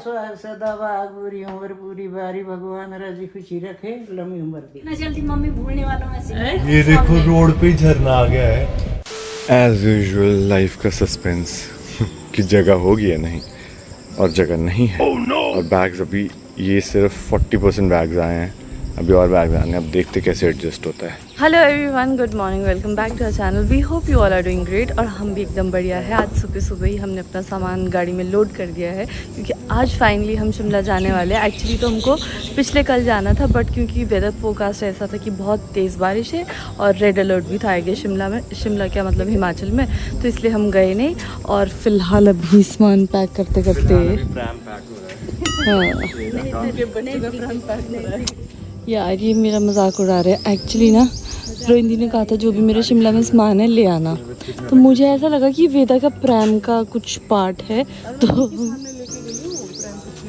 सदा बाग पूरी उम्र पूरी बारी भगवान राजी खुशी रखे लंबी उम्र दी। इतना जल्दी मम्मी भूलने वालों में से ये देखो रोड पे झरना आ गया है। एज यूजुअल लाइफ का सस्पेंस कि जगह होगी या नहीं, और जगह नहीं है। और बैग्स अभी ये सिर्फ 40% बैग्स आए हैं, अभी और बैग्स आने हैं। अब देखते कैसे एडजस्ट होता है। Hello everyone, good morning, welcome back to our channel. We hope you all are doing great. और हम भी एकदम बढ़िया है। आज सुबह सुबह ही हमने अपना सामान गाड़ी में लोड कर दिया है, क्योंकि आज फाइनली हम शिमला जाने वाले हैं। एक्चुअली तो हमको पिछले कल जाना था, बट क्योंकि वेदर फोरकास्ट ऐसा था कि बहुत तेज़ बारिश है और रेड अलर्ट भी था आगे शिमला में, शिमला क्या मतलब हिमाचल में, तो इसलिए हम गए नहीं। और फिलहाल अभी सामान पैक करते करते यार ये मेरा मजाक उड़ा रहे हैं। एक्चुअली ना रोहिंदी ने कहा था जो भी मेरे शिमला में सामान है ले आना, तो मुझे ऐसा लगा कि वेदा का प्रैम का कुछ पार्ट है, तो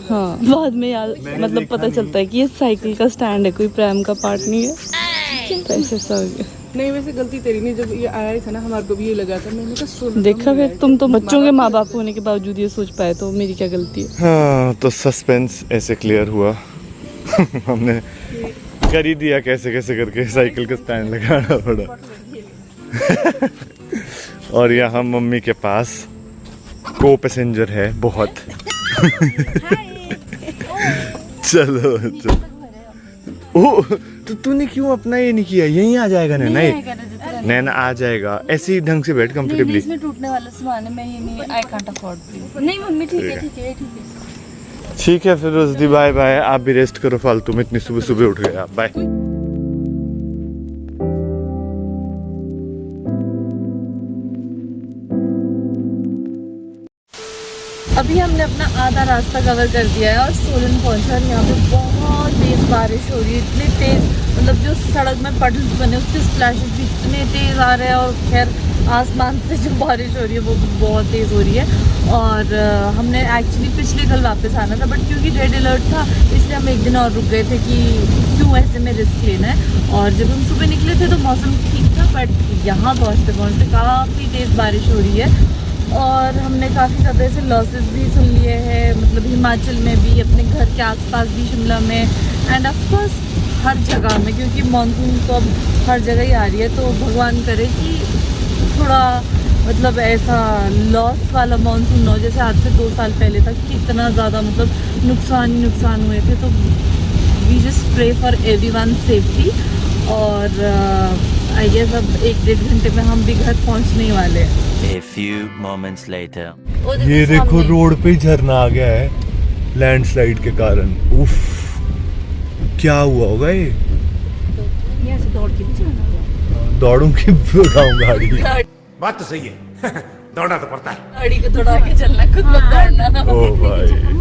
हाँ बाद में यार मतलब पता चलता है कि ये साइकिल का स्टैंड है, कोई प्रैम का पार्ट नहीं है। तो ऐसे सा हो गया। नहीं वैसे गलती तेरी नहीं, जब ये आया था ना हमारे को भी ये लगा था, मैंने कहा देखा फिर तुम तो बच्चों के माँ बाप होने के बावजूद ये सोच पाए, तो मेरी क्या गलती है। हाँ तो सस्पेंस ऐसे क्लियर हुआ। हमने कर ही दिया कैसे कैसे करके, साइकिल का स्टैंड लगाना पड़ा। और यहाँ मम्मी के पास को पैसेंजर है बहुत। चलो चलो। ओ तो तूने क्यों अपना ये नहीं किया? यहीं आ जाएगा नैना, नैना आ जाएगा। ऐसे ही ढंग से बैठ कंफर्टेबली। इसमें टूटने वाला सामान है, मैं ये नहीं, आई कांट अफोर्ड प्लीज। नहीं मम्मी ठीक है ठीक है ठीक है। ठीक है फिर रोज़दी बाय बाय। आप भी रेस्ट करो फालतू में, इतनी सुबह सुबह उठ गए आप। बाय। अभी हमने अपना आधा रास्ता कवर कर दिया है और सोलन पहुंचा है। यहाँ पे बहुत तेज़ बारिश हो रही है, इतनी तेज़ मतलब जो सड़क में पडल्स बने उसके स्प्लैशेस भी इतने तेज़ आ रहे हैं। और खैर आसमान से जो बारिश हो रही है वो भी बहुत तेज़ हो रही है। और हमने एक्चुअली पिछले कल वापस आना था, बट क्योंकि रेड अलर्ट था इसलिए हम एक दिन और रुक गए थे कि क्यों ऐसे में रिस्क लेना है। और जब हम सुबह निकले थे तो मौसम ठीक था, बट यहाँ पहुँचते पहुँचते काफ़ी तेज़ बारिश हो रही है। और हमने काफ़ी ज़्यादा ऐसे लॉसेस भी सुन लिए हैं, मतलब हिमाचल में भी, अपने घर के आसपास भी, शिमला में, एंड ऑफ कोर्स हर जगह में, क्योंकि मानसून तो अब हर जगह ही आ रही है। तो भगवान करे कि थोड़ा मतलब ऐसा लॉस वाला मानसून ना हो, जैसे आज से 2 साल पहले तक कितना ज़्यादा मतलब नुकसान हुए थे। तो we just pray for everyone safety. और आई गेस अब 1-1.5 घंटे में हम भी घर पहुंचने वाले हैं। A few moments later. ये देखो रोड पे झरना आ गया है लैंडस्लाइड के कारण। उफ क्या हुआ होगा ये? यहाँ से दौड़ के भी जाना होगा। दौड़ूंगी उठाऊं गाड़ी। बात तो सही है। दौड़ना तो पड़ता है। गाड़ी को थोड़ा आगे चलना, खुद मत दौड़ना। ओ भाई।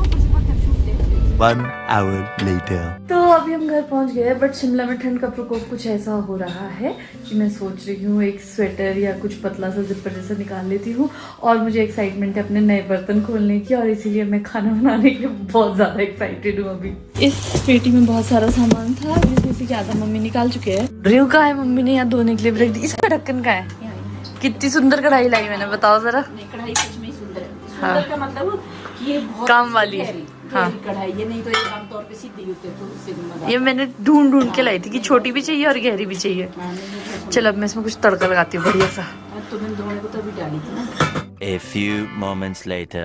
1 hour later. तो अभी हम घर पहुंच गए, बट शिमला में ठंड का प्रकोप कुछ ऐसा हो रहा है कि मैं सोच रही हूँ एक स्वेटर या कुछ पतला सा जिपर जैसा निकाल लेती हूँ। और मुझे एक्साइटमेंट है अपने नए बर्तन खोलने की, और इसीलिए मैं खाना बनाने के लिए बहुत ज़्यादा एक्साइटेड हूँ। अभी इस पेटी में बहुत सारा सामान था, जिसमें से क्या था मम्मी निकाल चुके हैं। ड्रिल का है, मम्मी ने यहाँ धोने के लिए रख दी। इसका ढक्कन का है। कितनी सुंदर कढ़ाई लाई मैंने, बताओ जरा। कढ़ाई सच में सुंदर है। हाँ। सुंदर का मतलब कि ये बहुत काम वाली है। हाँ कढ़ाई, ये नहीं तो ये आमतौर पे सीधी होती है, तो उससे भी ये मैंने ढूंढ के लाई थी कि छोटी भी चाहिए और गहरी भी चाहिए। चलो अब मैं इसमें कुछ तड़का लगाती हूँ बढ़िया सा। तुमने धोने को तो भी डाली थी ना। A few moments later.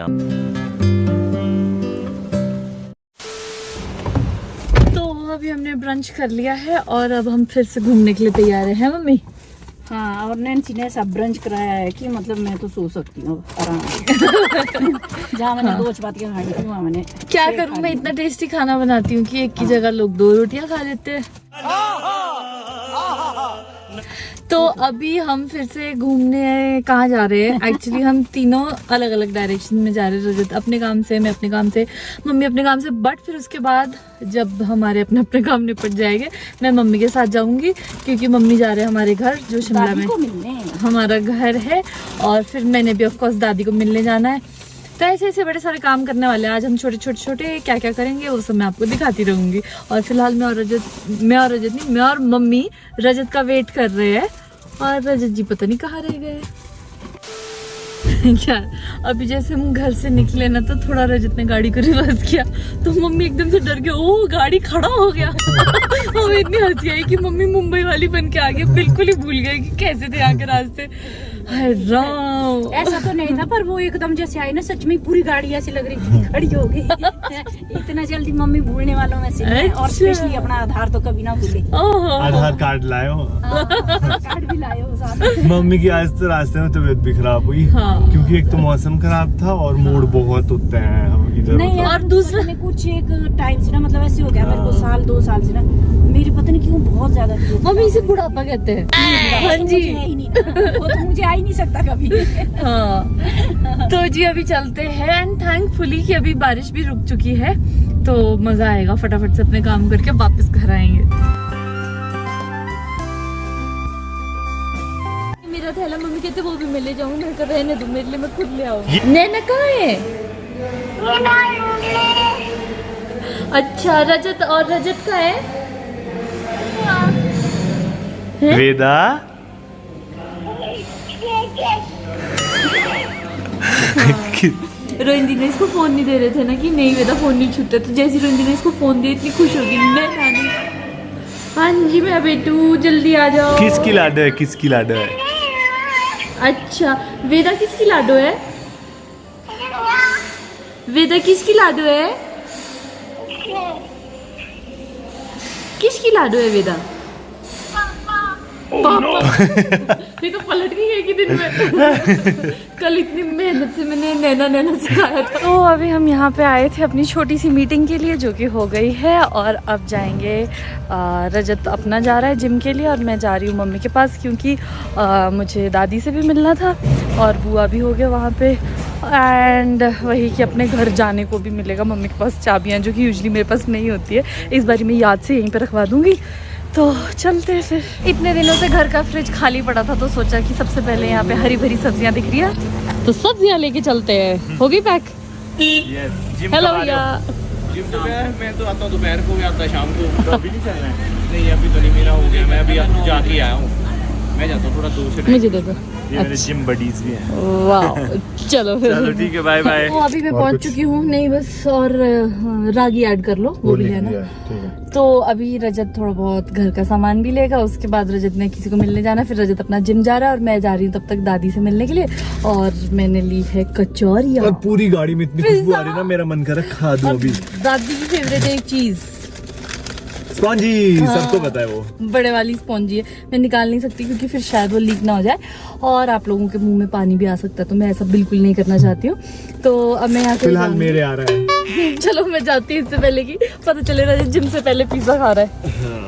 तो अभी हमने ब्रंच कर लिया है और अब हम फिर से घूमने के लिए तैयार हैं मम्मी। हाँ, और नैन्सी ने ऐसा ब्रंच कराया है कि मतलब मैं तो सो सकती हूँ आराम से। जहाँ मैंने 2 चपातियाँ खानी थी वहाँ मैंने क्या करूँ, मैं इतना टेस्टी खाना बनाती हूँ कि एक की जगह लोग 2 रोटियाँ खा लेते हैं। तो अभी हम फिर से घूमने कहाँ जा रहे हैं? एक्चुअली हम तीनों अलग अलग डायरेक्शन में जा रहे हैं। रजत अपने काम से, मैं अपने काम से, मम्मी अपने काम से। बट फिर उसके बाद जब हमारे अपने अपने काम निपट जाएंगे, मैं मम्मी के साथ जाऊंगी, क्योंकि मम्मी जा रहे हैं हमारे घर जो शिमला में हमारा घर है। और फिर मैंने भी ऑफकोर्स दादी को मिलने जाना है। तो ऐसे ऐसे बड़े सारे काम करने वाले हैं। आज हम छोटे क्या क्या करेंगे वो सब मैं आपको दिखाती रहूंगी। और फिलहाल मैं और मम्मी रजत का वेट कर रहे हैं, और रजत जी पता नहीं कहाँ रह गए। यार अभी जैसे हम घर से निकले ना तो थोड़ा रजत ने गाड़ी को रिवर्स किया तो मम्मी एकदम से डर गया, ओ गाड़ी खड़ा हो गया। हमें इतनी हंसी आई कि मम्मी मुंबई वाली बन के आ गई, बिल्कुल ही भूल गए कि कैसे थे यहाँ के रास्ते। हाय राम, ऐसा तो नहीं था, पर वो एकदम जैसे आई ना सच में पूरी गाड़ी ऐसी लग रही थी खड़ी हो गई। इतना जल्दी मम्मी भूलने वालों में से नहीं, और स्पेशली अपना आधार तो कभी ना भूले। आधार कार्ड लाए हो? कार्ड भी लाए हो साथ में। मम्मी की आज तो रास्ते में तबीयत भी खराब हुई, क्योंकि एक तो मौसम खराब था और मोड़ बहुत होते हैं इधर नहीं उधर। और दूसरा ने कुछ एक टाइम से ना, मतलब ऐसे हो गया मेरे को 1-2 साल से ना, मेरी पता नहीं क्यों बहुत ज्यादा मम्मी इसे बुढ़ापा कहते हैं। हाँ जी, है ही नहीं, वो तो मुझे आ ही नहीं सकता कभी। हाँ तो जी अभी चलते हैं एंड थैंकफुली कि अभी बारिश भी रुक चुकी है तो मजा आएगा, फटाफट से अपने काम करके वापस घर आएंगे। मेरा थैला मम्मी कहते वो भी मैं ले जाऊंगी, मैं कर रहने दो मेरे लिए, मैं खुद ले आऊंगी। नैना कहाँ है? अच्छा रजत, और रजत कहाँ है? वेदा रोहिंदी ने इसको फोन नहीं दे रहे थे ना कि नहीं वेदा फोन नहीं छूटता, तो जैसे रोहिंदी ने इसको फोन दिया इतनी खुश होगी। हाँ जी मैं बेटू जल्दी आ जाओ। किसकी लाडो है? किसकी लाडो है? अच्छा वेदा किसकी लाडो है? वेदा किसकी लाडो है? किसकी लाडो है वेदा? पापा। ये तो पलट गई है कि दिन में। कल इतनी मेहनत से मैंने नैना सिखाया था। तो अभी हम यहाँ पे आए थे अपनी छोटी सी मीटिंग के लिए जो कि हो गई है, और अब जाएंगे। रजत अपना जा रहा है जिम के लिए और मैं जा रही हूँ मम्मी के पास, क्योंकि मुझे दादी से भी मिलना था और बुआ भी हो गया वहाँ पे, एंड वही कि अपने घर जाने को भी मिलेगा मम्मी के पास चाबियाँ, जो कि यूजुअली मेरे पास नहीं होती है। इस बार मैं याद से यहीं पे रखवा दूँगी। तो चलते हैं फिर। इतने दिनों से घर का फ्रिज खाली पड़ा था तो सोचा कि सबसे पहले यहाँ पे हरी भरी सब्जियाँ दिख रही है तो सब्जियाँ लेके चलते हैं। होगी पैक? हेलो भैया। मैं तो आता हूँ दोपहर को भी आता है, शाम को। तो अभी नहीं चलना है? नहीं अभी तो नहीं, मेरा हो गया, मैं अभी जाके आया हूँ। मैं जाता हूँ थोड़ा दूर से। मुझे दे दो। मेरे जिम बडीज भी हैं। वाह चलो फिर। चलो ठीक है, बाय बाय। तो अभी मैं पहुंच चुकी हूँ, नहीं बस और रागी ऐड कर लो, वो भी है ना। तो अभी रजत थोड़ा बहुत घर का सामान भी लेगा, उसके बाद रजत ने किसी को मिलने जाना, फिर रजत अपना जिम जा रहा है और मैं जा रही हूँ तब तक दादी से मिलने के लिए। और मैंने ली है कचौरियाँ और पूरी गाड़ी में इतनी खुशबू आ रही है ना, मेरा मन कर रहा है खा दूं अभी। दादी की फेवरेट एक चीज स्पॉन्जी, सबको पता है वो बड़े वाली स्पॉन्जी है। मैं निकाल नहीं सकती क्योंकि फिर शायद वो लीक ना हो जाए और आप लोगों के मुंह में पानी भी आ सकता है, तो मैं ऐसा बिल्कुल नहीं करना चाहती हूँ। तो अब मैं यहाँ से फिलहाल मेरे आ रहा है। चलो मैं जाती हूँ इससे पहले कि पता चले रहा जिम से पहले पिज्जा खा रहा है।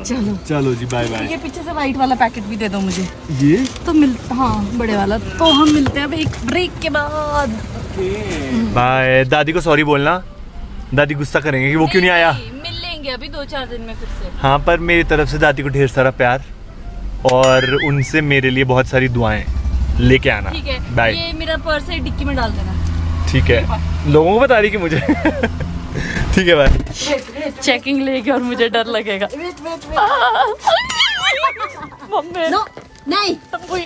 चलो चलो जी, बाय बाय। ये पीछे से व्हाइट वाला पैकेट भी दे दो मुझे। ये तो हाँ बड़े वाला। तो हम मिलते हैं अब एक ब्रेक के बाद। बाय। दादी को सॉरी बोलना, दादी गुस्सा करेंगे कि वो क्यों नहीं आया। मिल लेंगे अभी 2-4 दिन में फिर से। हाँ, पर मेरी तरफ से दादी को ढेर सारा प्यार और उनसे मेरे लिए बहुत सारी दुआएं लेके आना। ठीक है, बाय। ये मेरा पर्स है, डिक्की में डाल देना। ठीक है, लोगों को बता रही कि मुझे ठीक है, बाय। चेकिंग लेगी और मुझे डर लगेगा। मम्मी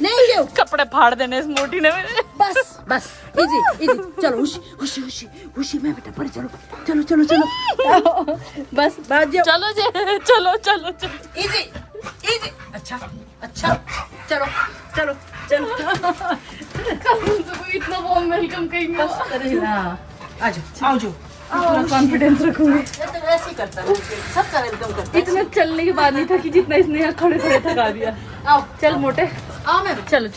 नहीं क्यों? कपड़े फाड़ देने इस मोटी ने मेरे। बस इजी चलो, खुशी में बेटा, पर चलो बस बात जाओ। चलो इजी अच्छा चलो इतना वार्म वेलकम कहीं आओ पूरा कॉन्फिडेंस रखूंगी। तो वैसे ही करता है, सबका वेलकम करता है। इतना चलने के बाद नहीं था कि जितना इसने यहाँ खड़े थका दिया। आओ चल मोटे, आओ मैं चलो जी,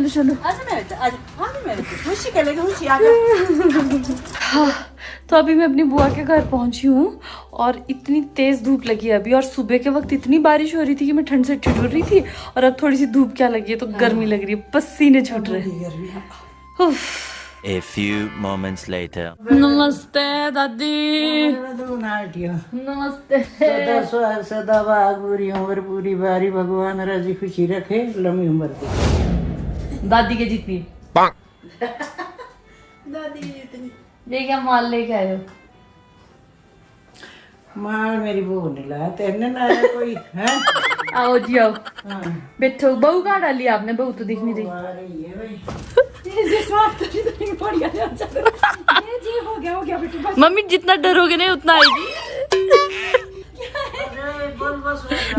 चलो। आज खुशी के लिए खुशी आ जाओ। हाँ, तो अभी मैं अपनी बुआ के घर पहुंची हूँ और इतनी तेज धूप लगी है अभी, और सुबह के वक्त इतनी बारिश हो रही थी कि मैं ठंड से ठिठुर रही थी, और अब थोड़ी सी धूप क्या लगी है तो गर्मी लग रही है, पसीने छूट रहे हैं। A few moments later. नमस्ते दादी। नमस्ते। सदा बाग पूरी उम्र पूरी बारी, भगवान राजी खुशी रखे, लंबी उम्र की। दादी के जितनी दादी की जितनी। ये क्या माल लेके आए हो? माल मेरी बहू ने लाया, तेने लाया कोई है? आओ जी आओ, बैठो। बहू कहाँ डाली आपने? बहू तो दिख नहीं रही। आ रही है भाई। मम्मी जितना डरोगे नहीं उतना आएगी।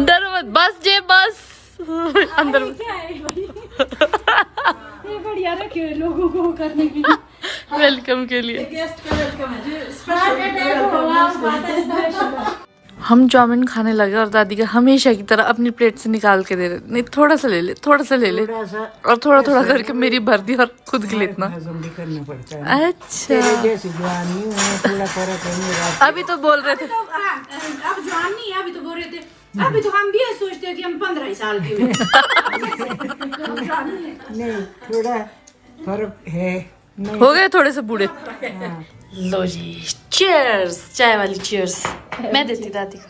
डरो मत, बस जे बस अंदर। ये बढ़िया रखे हुए लोगों को करने के लिए, वेलकम के लिए। गेस्ट का वेलकम है। हम चाउमीन खाने लगे और दादी का हमेशा की तरह अपनी प्लेट से निकाल के दे रहे, नहीं थोड़ा सा ले ले, थोड़ा सा ले ले, थोड़ा सा और थोड़ा थोड़ा करके मेरी भर दी और खुद के लिए इतना। हजम भी करना पड़ता है। अच्छा, तेरे जैसी जवानी है, थोड़ा फर्क है मेरा। अभी तो बोल रहे थे अब जवान नहीं है, अभी तो बोल रहे थे, अभी तो हम भी ये सोचते हैं कि हम 15 साल के हुए। नहीं, थोड़ा फर्क है। नहीं हो गए थोड़े से बूढ़े। लो जी, चीयर्स, चाय वाली चीयर्स। मैं देती दादी को।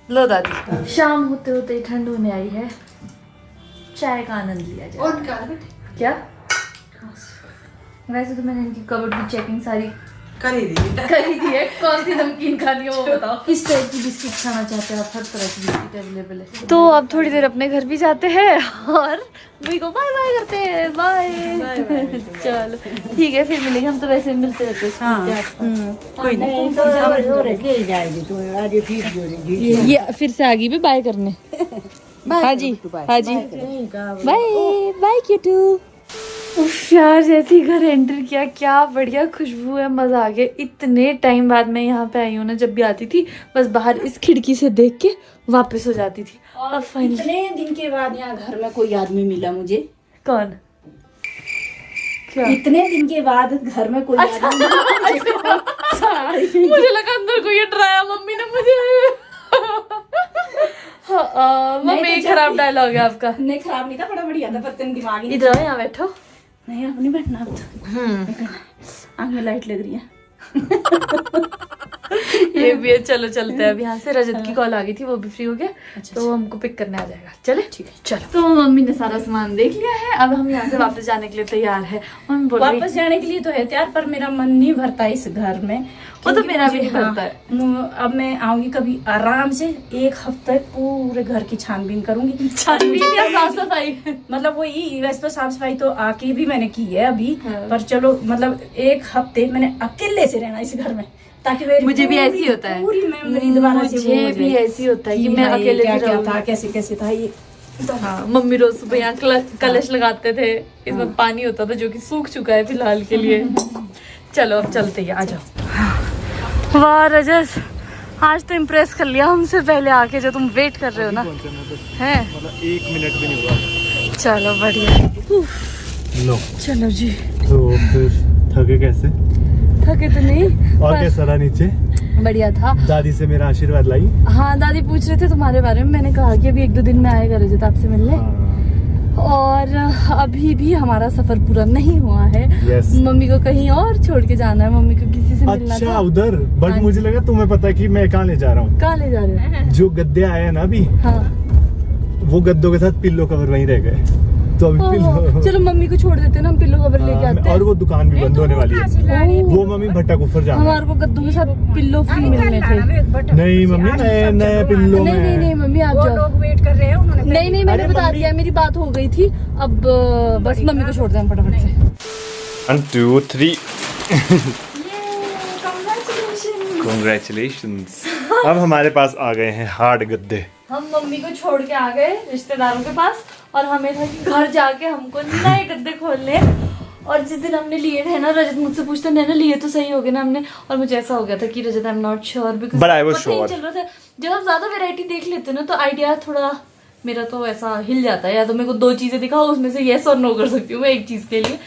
लो दादी। शाम होते होते ही ठंड होने आई है, चाय का आनंद लिया जाए। क्या? वैसे तो मैंने इनकी कबर्ड की चेकिंग सारी करी थी है। कौन सी नमकीन खानी है वो बताओ। किस टाइप की बिस्किट खाना चाहते हैं आप? हर तरह की बिस्किट अवेलेबल है। तो अब थोड़ी देर अपने घर भी जाते हैं और भाई को बाय बाय करते हैं। बाय। चलो ठीक है, फिर मिलेंगे। हम तो वैसे भी मिलते रहते हैं। कोई नहीं, तो हो रहे के जाएगी तो आज फीस जोड़ेगी। ये फिर से आगे भी बाय करने। हाँ जी, हाँ जी, बाय बाय क्यूटू। उफ यार, जैसे ही घर एंटर किया, क्या बढ़िया खुशबू है, मजा आ गया। इतने टाइम बाद मैं यहाँ पे आई हूँ ना, जब भी आती थी बस बाहर इस खिड़की से देख के वापस हो जाती थी। और इतने दिन के बाद यहाँ घर में कोई आदमी मिला मुझे। कौन? क्या? इतने दिन के बाद घर में कोई आदमी मुझे लगा अंदर कोई डराया मम्मी ने मुझे। मम्मी खराब डायलॉग है आपका। नहीं, खराब नहीं था, बड़ा बढ़िया था, पर तेरे दिमाग ही इधर आओ, यहाँ बैठो। नहीं, अब नहीं बैठना। अब तो आँख में लाइट लग रही है। ये भी है। चलो चलते हैं अब यहाँ से। रजत की कॉल आ गई थी, वो भी फ्री हो गया, तो वो हमको पिक करने आ जाएगा। चले, ठीक है चलो। तो मम्मी ने सारा सामान देख लिया है, अब हम यहाँ से वापस जाने के लिए तैयार है। मम्मी बोल रही वापस जाने के लिए तो है तैयार, पर मेरा मन नहीं भरता इस घर में। वो तो मेरा भी नहीं भरता है। अब मैं आऊंगी कभी आराम से 1 हफ्ते पूरे घर की छानबीन करूंगी। छानबीन या साफ सफाई? मतलब वही, वैसे तो साफ सफाई तो आके भी मैंने की है अभी, पर चलो मतलब 1 हफ्ते मैंने अकेले से रहना इस घर में, ताकि मुझे भी ऐसी होता है, पूरी मेमोरी दोबारा से मुझे भी ऐसी होता है कि मैं अकेले क्या से क्या रहूं। था, कैसे कैसे था ये। हाँ, मम्मी रोज सुबह यहाँ कलश लगाते थे, इसमें पानी होता था जो कि सूख चुका है फिलहाल के लिए। चलो अब चलते हैं, आ जाओ। वाह रजत, आज तो इम्प्रेस कर लिया हमसे पहले आके, जो तुम वेट कर रहे हो ना। है मतलब 1 मिनट भी नहीं हुआ। चलो बढ़िया। लो चलो जी। तो फिर थके कैसे? थके तो नहीं, और पर कैसा रहा नीचे? बढ़िया था। दादी से मेरा आशीर्वाद लाई। हाँ, दादी पूछ रहे थे तुम्हारे बारे में। मैंने कहा कि अभी 1-2 दिन में आएगा रजत आपसे मिलने। और अभी भी हमारा सफर पूरा नहीं हुआ है। Yes. मम्मी को कहीं और छोड़ के जाना है, मम्मी को किसी से मिलना अच्छा था। उधर, बट हाँ मुझे लगा तुम्हें पता है कि मैं कहाँ ले जा रहा हूँ। कहाँ ले जा रहे हो? जो गद्दे आए हैं ना अभी, हाँ। वो गद्दों के साथ पिल्लो कवर वहीं रह गए, तो अभी पिल्लो। चलो मम्मी को छोड़ देते ना, हम पिल्लो कवर लेके आते हैं। और वो दुकान भी बंद होने वाली है, वो मम्मी भट्टा कुफर जाना है। हमारे को गद्दों के साथ पिल्लो फ्री मिलने थे। नहीं मम्मी, नए नए पिल्लो नहीं नहीं नहीं मम्मी, आप जाओ। लोग वेट कर रहे हैं, उन्होंने नहीं नहीं, मैंने अरे बता मम्मी। दिया, मेरी बात हो गई थी। अब बस मम्मी को छोड़ दें फटाफट से। 1 2 3 Congratulations। अब हमारे पास आ गए हैं हार्ड गद्दे। हम मम्मी को छोड़ के आ गए रिश्तेदारों के पास, और हमें था कि घर जाके हमको नए गद्दे खोलने। और जिस दिन हमने लिए थे ना, रजत मुझसे पूछता नैना लिए तो सही हो गए ना हमने, और मुझे ऐसा हो गया था कि Rajat I am not sure, because But I was पता ही sure। चल रहा था। जब आप ज्यादा वैरायटी देख लेते हो ना, तो आइडिया थोड़ा मेरा तो ऐसा हिल जाता है। या तो मेरे को 2 चीजें दिखाओ, उसमें से येस और नो कर सकती हूँ मैं एक चीज के लिए।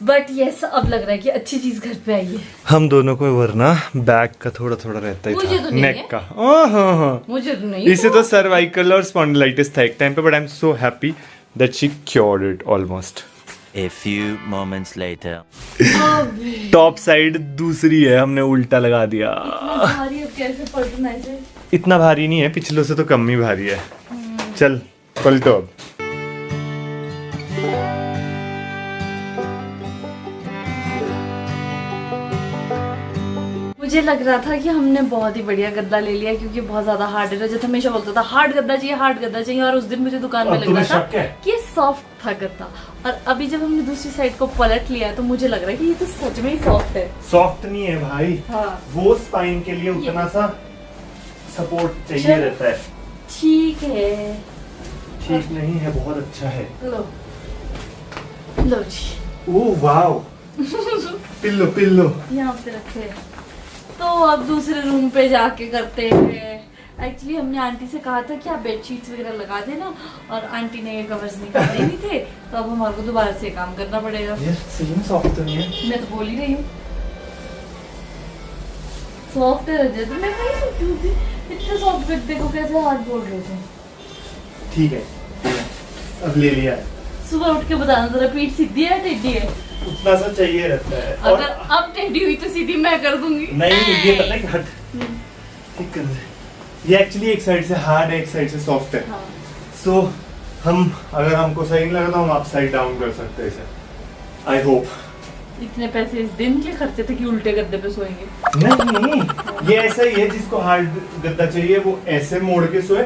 बट येस, अब लग रहा है कि अच्छी चीज घर पे आई है। हम दोनों को वरना बैक का थोड़ा थोड़ा रहता ही मुझे था, तो नहीं नेक है। का। हाँ। मुझे तो नहीं, इसे तो सर्वाइकल और स्पॉन्डिलाइटिस था एक टाइम पे, but I am so happy that she cured it almost. A few moments later. Top side दूसरी है, हमने उल्टा लगा दिया। भारी अब कैसे पलटना ऐसे? इतना भारी नहीं है, पिछलों से तो कम ही भारी है। चल पलटो अब। मुझे लग रहा था कि हमने बहुत ही बढ़िया गद्दा ले लिया क्योंकि बहुत ज्यादा हार्ड है। रजत हमेशा बोलता था हार्ड गद्दा चाहिए और उस दिन मुझे दुकान में लग रहा था कि ये सॉफ्ट था गद्दा, और अभी जब हमने दूसरी साइड को पलट लिया तो मुझे लग रहा है कि ये तो सच में ही सॉफ्ट है। सॉफ्ट नहीं है भाई, हाँ। वो स्पाइन के लिए उतना सा सपोर्ट चाहिए रहता है। ठीक है, ठीक नहीं है, बहुत अच्छा है। लो जी। ओह वाओ, पिल्लो यहाँ पे रखे। तो अब दूसरे रूम पे जाके करते हैं। एक्चुअली हमने आंटी से कहा था कि आप बेडशीट्स वगैरह लगा देना, और आंटी ने ये कवर्स निकाले नहीं थे, तो अब हमारे को दोबारा से काम करना पड़ेगा। ये सही में सॉफ्ट तो नहीं है? मैं तो बोल ही रही हूँ सॉफ्ट है रजत, मैं नहीं सोचूं थी इतने सॉफ्ट गद्दे को कैसे हार्ड बोल रहे थे। ठीक है, अब ले लिया। सुबह उठ के बताना जरा पीठ सीधी है टेढ़ी है? उतना सा चाहिए रहता है। अगर अब टेढ़ी हुई तो सीधी मैं कर दूंगी। नहीं, ये पता है कि हट ठीक कर दे। ये एक्चुअली एक साइड से हार्ड है, एक साइड से सॉफ्ट है। हाँ। सो हम, अगर हमको सही नहीं लगा तो हम अपसाइड डाउन कर सकते हैं इसे। I hope. इतने पैसे इस दिन के खर्चे थे कि उल्टे गद्दे पे सोएंगे। नहीं, ये ऐसा ही है, जिसको हार्ड गद्दा चाहिए वो ऐसे मोड़ के सोए,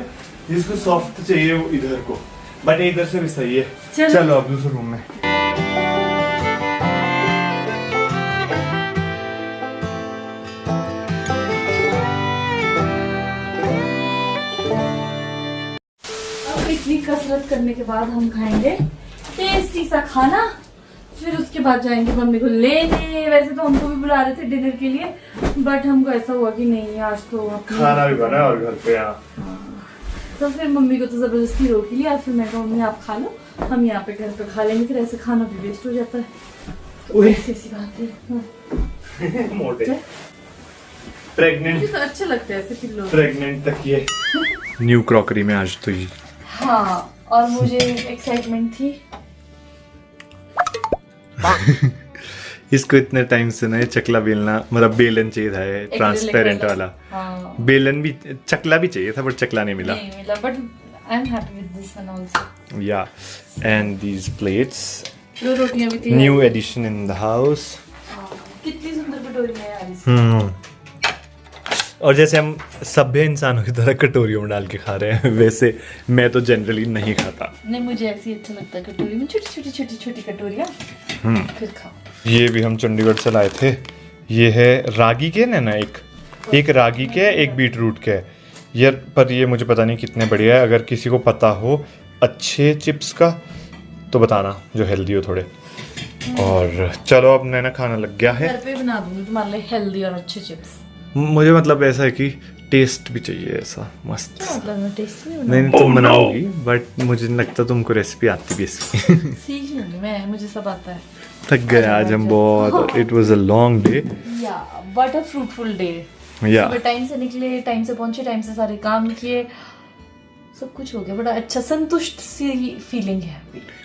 जिसको सॉफ्ट चाहिए वो इधर को। बट इधर से भी सही है। चलो अब दूसरे रूम में। अब इतनी कसरत करने के बाद हम खाएंगे टेस्टी सा खाना, फिर उसके बाद जाएंगे मम्मी को लेने। वैसे तो हमको भी बुला रहे थे डिनर के लिए, बट हमको ऐसा हुआ कि नहीं आज तो खाना भी बना और घर पे तो फिर मम्मी को तो जबरदस्ती रोक लिया। फिर मैं कहा मम्मी आप खा लो, हम यहाँ पे घर पे खा लेंगे, फिर ऐसे खाना भी वेस्ट हो जाता है। तो ऐसी बात है। मोटे प्रेग्नेंट, मुझे तो अच्छे लगते हैं ऐसे पिल्लो। प्रेग्नेंट तक ये न्यू क्रॉकरी में आज तो ये। हाँ, और मुझे एक्साइटमेंट थी। इसको इतने टाइम से ना ये चकला बेलना, मतलब बेलन चाहिए था ये ट्रांसपेरेंट वाला। हाँ। बेलन भी, चकला भी चाहिए था बट चकला नहीं मिला। But I am happy with this one also. Yeah and these plates, दो रोटियां भी थी। New addition in the house. कितनी सुंदर कटोरी है यार इसकी। और जैसे हम सभ्य इंसानों की तरह कटोरियों में डाल के खा रहे हैं, वैसे मैं तो जनरली नहीं खाता। नहीं, मुझे ऐसी अच्छा लगता है कटोरी में, छोटी कटोरियां। फिर खाओ। ये भी हम चंडीगढ़ से लाए थे। ये है रागी के ना, एक रागी के है, एक बीटरूट के है यार। पर ये मुझे पता नहीं कितने बढ़िया है। अगर किसी को पता हो अच्छे चिप्स का तो बताना, जो हेल्दी हो थोड़े। और चलो अब नैना खाना लग गया है। घर पे बना दूंगी तुम्हारे लिए हेल्दी और अच्छे चिप्स। मुझे मतलब ऐसा है कि टेस्ट भी चाहिए ऐसा मस्त। मतलब मैं टेस्ट नहीं तुम बनाओगी, बट मुझे नहीं लगता तुमको रेसिपी आती भी इसकी। सीख लूंगी मैं, मुझे सब आता है। थक गए आज हम बहुत। It was a long day या बट अ फ्रूटफुल डे। या सुबह टाइम से निकले, टाइम से पहुंचे, टाइम से सारे काम किए, सब कुछ हो गया। बड़ा अच्छा संतुष्ट सी फीलिंग है।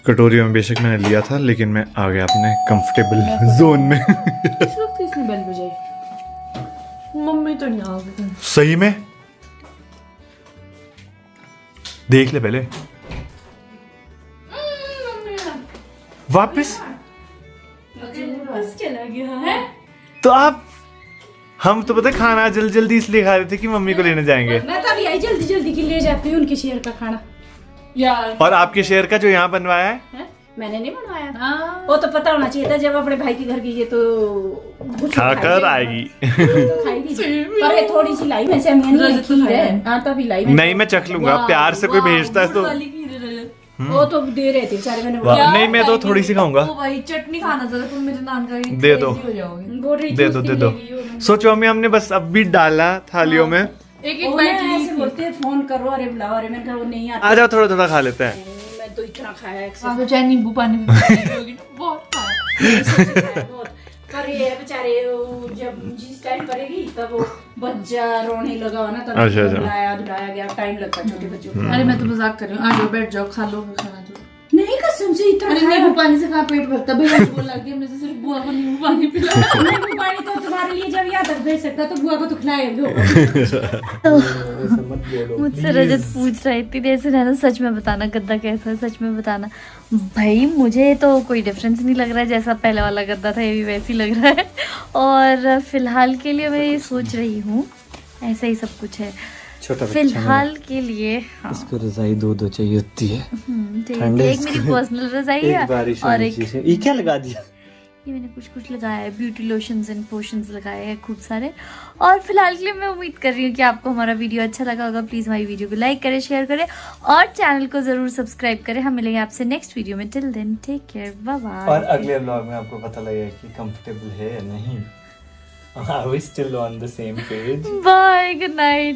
कटोरी में बेशक मैंने लिया था, लेकिन मैं आ गया अपने कंफर्टेबल जोन में। इस वक्त इसने बेल बजाई। मम्मी तो नहीं आ गई। सही में देख ले पहले। वापस चला गया है। तो आप, हम तो पता है खाना जल्दी इसलिए खा रहे थे कि मम्मी को लेने जाएंगे। मैं तो अभी आई जल्दी की ले जाती हूँ उनके शेयर का खाना। यार और आपके शेयर का जो यहाँ बनवाया है मैंने नहीं बनवाया था। वो तो पता होना चाहिए था, जब अपने भाई के घर गई है तो खाकर आएगी। तो खाएगी। पर ये थोड़ी सी लाई वैसे हमने खीर है। हाँ तभी लाई नहीं मैं चख लूंगा, प्यार से कोई भेजता है तो। वो तो दे रहे थे बेचारे, मैंने वाह, नहीं मैं तो थोड़ी सी खाऊंगा। ओ भाई चटनी खाना जरा, तुम मेरे नान का दे दो। हो जाओगे। बोल रही थी दे दो। सोचो मम्मी, हमने बस अब भी डाला थालियों में। एक वो बाइट ली ऐसे बोलते फोन करो, अरे बुलाओ, अरे मैंने कहा वो नहीं आता। आ जाओ, थोड़ा खा लेते हैं। मैं तो इतना खाया हाँ, तो चाहे नींबू पानी भी पियोगी ना, बहुत खाया। पर ये बेचारे जब जिस टाइम करेगी तब वो बच्चा रोने लगा हो ना, तब अच्छा। धुलाया गया, टाइम लगता है छोटे बच्चों को। अरे मैं तो मजाक कर रही हूँ। आ जाओ बैठ जाओ, खा लो खाना जो। नहीं कसम से इतना अरे नींबू पानी से खा पेट भरता। भैया बोल लग गया, हमने तो सिर्फ बुआ को नींबू पानी पिलाया। नींबू पानी तो तुम्हारे लिए जब याद रख भेज सकता तो बुआ को तो खिलाएगा। ऐसा मत बोलो मुझसे रजत पूछ रहा है इतनी देर से रहना, सच में बताना गद्दा कैसा है, सच में बताना। भाई मुझे तो कोई डिफरेंस नहीं लग रहा है, जैसा पहले वाला गद्दा था ये भी वैसे ही लग रहा है। और फिलहाल के लिए मैं ये सोच रही हूँ, ऐसा ही सब कुछ है छोटा फिलहाल के लिए। हाँ इसको रजाई दो चाहिए होती है। ठीक ठंड है, है एक मेरी इसको। पर्सनल रजाई है एक बारिश और एक ये क्या लगा दिया? ये मैंने कुछ लगाया है, ब्यूटी लोशंस एंड पोशंस लगाए हैं खूब सारे। और फिलहाल के लिए मैं उम्मीद कर रही हूँ कि आपको हमारा वीडियो अच्छा लगा होगा। प्लीज़ हमारी वीडियो को लाइक करें, शेयर करें और चैनल को ज़रूर सब्सक्राइब करें। हम मिलेंगे आपसे नेक्स्ट वीडियो में। Till then take care, bye bye. और अगले व्लॉग में आपको पता लगेगा कि कंफर्टेबल है या नहीं। Are we still on the same page? Bye, good night.